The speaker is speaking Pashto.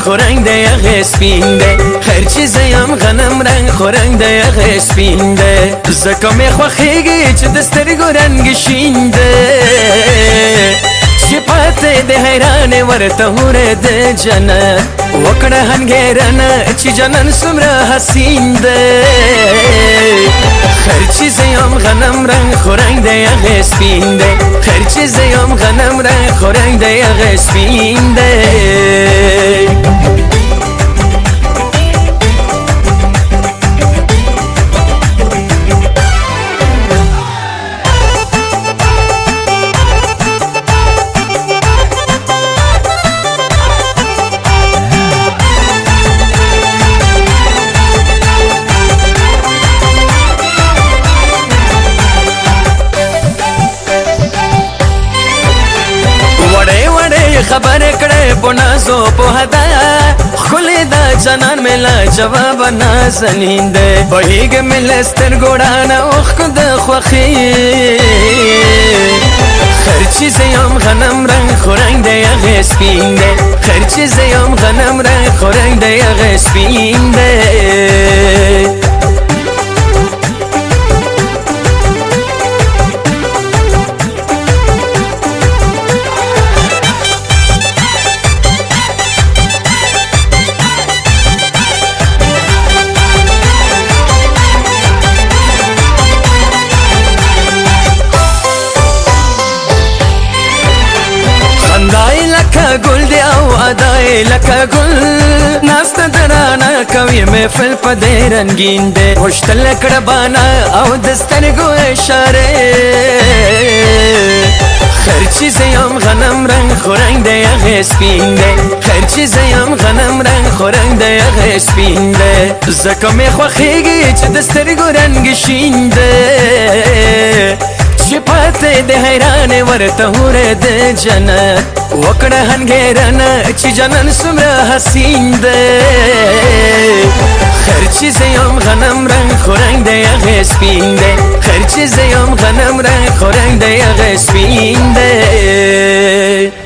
خورنگ ده یغ سپین ده هر چیزیم غنم رنگ خورنگ ده یغ سپین ده زکا می خوخیگی چه دسترگو رنگ شین ده چی پاته ده حیران ورته هوره ده جنت وکړه هنګیرنه چې جنن سمره حسین ده هر چیزیم غنم رنگ خورنگ ده یغ سپین ده هر چیزیم غنم رنگ خورنگ ده یغ سپین ده خبر کړه په نازو په هدا خولې دا جنان ملا جواب نازنین ده بهیګ ملستر ګوډانه اوخ د خوخي هر چیز یم غنم رنگ خورنگ ده یغ سپین ده هر چیز یم غنم رنگ خورنگ ده یغ سپین ده گل دی او ادای لکه گل ناست درانا کوي محفل په دې رنگین دی خوشتل کړه بانا او دسترګو اشاره هر چیز یم غنم رنگ خورنگ دی یغ سپین دی هر چیز یم غنم رنگ خورنگ دی یغ سپین دی زکه می خوخیږي چې دسترګو رنگ شین دی چی پاته ده حیران ورته هوره ده جنت وکړه هنګیرنه چې جنن سمره حسین ده هر چیز یم غنم رنگ خورنگ ده یغ سپین ده هر چیز یم غنم رنگ خورنگ ده یغ سپین ده